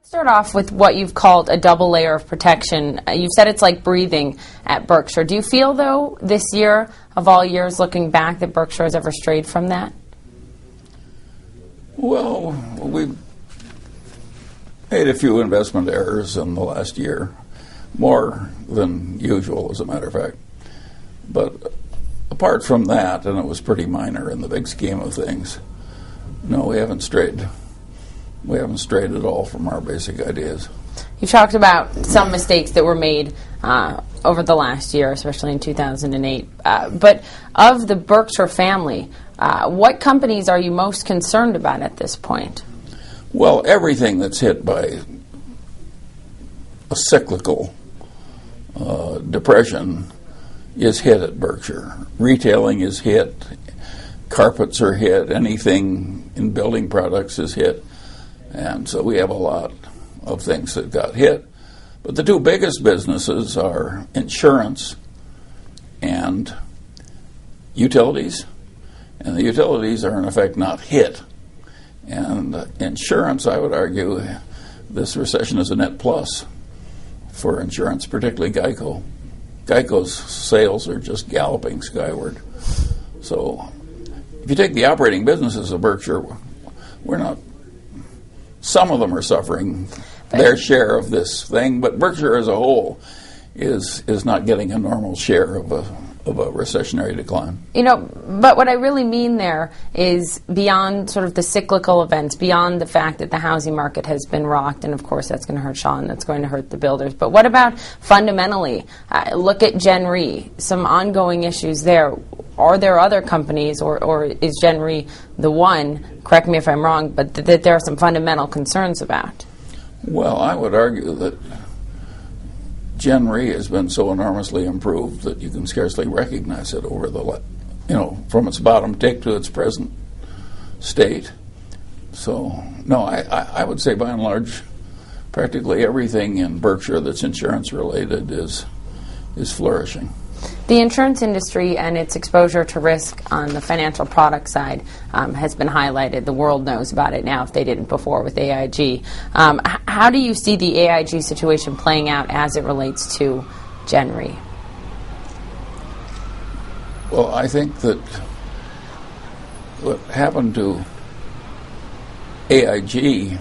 Start off with what you've called a double layer of protection. You've said it's like breathing at Berkshire. Do you feel, though, this year, of all years looking back, that Berkshire has ever strayed from that? Well, we've made a few investment errors in the last year, more than usual, as a matter of fact. But apart from that, and it was pretty minor in the big scheme of things, no, we haven't strayed. We haven't strayed at all from our basic ideas. You talked about some mistakes that were made over the last year, especially in 2008. But of the Berkshire family, what companies are you most concerned about at this point? Well, everything that's hit by a cyclical depression is hit at Berkshire. Retailing is hit. Carpets are hit. Anything in building products is hit. And so we have a lot of things that got hit. But the two biggest businesses are insurance and utilities. And the utilities are, in effect, not hit. And insurance, I would argue, this recession is a net plus for insurance, particularly Geico. Geico's sales are just galloping skyward. So if you take the operating businesses of Berkshire, we're not... Some of them are suffering their share of this thing, but Berkshire as a whole is not getting a normal share of a recessionary decline. You know, but what I really mean there is beyond sort of the cyclical events, beyond the fact that the housing market has been rocked, and of course that's going to hurt Sean, that's going to hurt the builders. But what about fundamentally? Look at Gen Re, some ongoing issues there. Are there other companies, or is Gen Re the one, correct me if I'm wrong, but that there are some fundamental concerns about? Well, I would argue that Gen Re has been so enormously improved that you can scarcely recognize it over the, from its bottom tick to its present state. So, no, I would say by and large, practically everything in Berkshire that's insurance related is flourishing. The insurance industry and its exposure to risk on the financial product side has been highlighted. The world knows about it now if they didn't before with AIG. How do you see the AIG situation playing out as it relates to Gen Re? Well, I think that what happened to AIG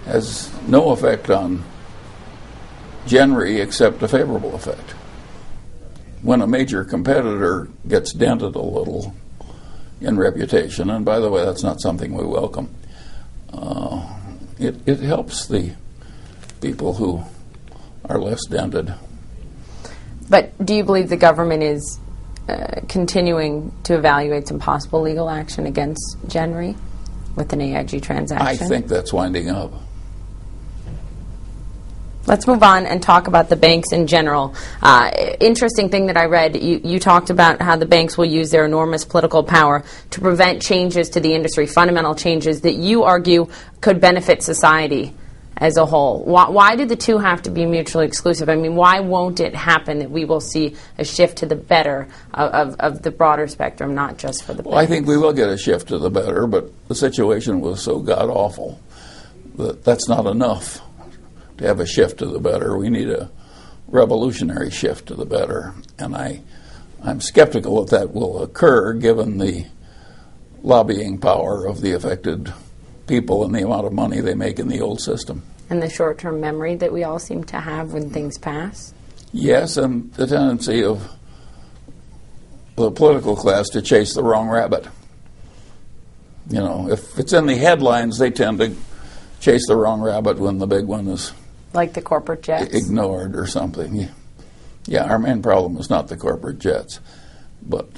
has no effect on Gen Re except a favorable effect. When a major competitor gets dented a little in reputation, and by the way, that's not something we welcome, it helps the people who are less dented. But do you believe the government is continuing to evaluate some possible legal action against Gen Re with an AIG transaction? I think that's winding up. Let's move on and talk about the banks in general. Interesting thing that I read, you talked about how the banks will use their enormous political power to prevent changes to the industry, fundamental changes that you argue could benefit society as a whole. Why do the two have to be mutually exclusive? I mean, why won't it happen that we will see a shift to the better of the broader spectrum, not just for the banks? Well, I think we will get a shift to the better, but the situation was so god-awful that that's not enough to have a shift to the better. We need a revolutionary shift to the better. And I'm skeptical that will occur given the lobbying power of the affected people and the amount of money they make in the old system. And the short-term memory that we all seem to have when things pass? Yes, and the tendency of the political class to chase the wrong rabbit. You know, if it's in the headlines, they tend to chase the wrong rabbit when the big one is like the corporate jets? Ignored or something. Yeah, our main problem is not the corporate jets, but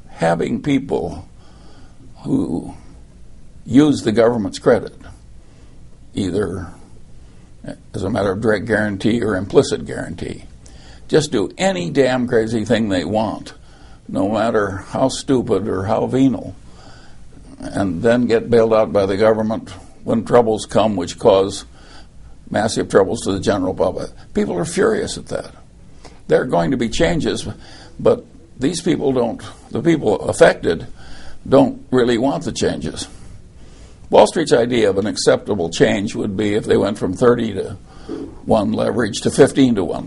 having people who use the government's credit, either as a matter of direct guarantee or implicit guarantee, just do any damn crazy thing they want, no matter how stupid or how venal, and then get bailed out by the government when troubles come which cause massive troubles to the general public. People are furious at that. There are going to be changes, but these people don't, the people affected don't really want the changes. Wall Street's idea of an acceptable change would be if they went from 30 to 1 leverage to 15 to 1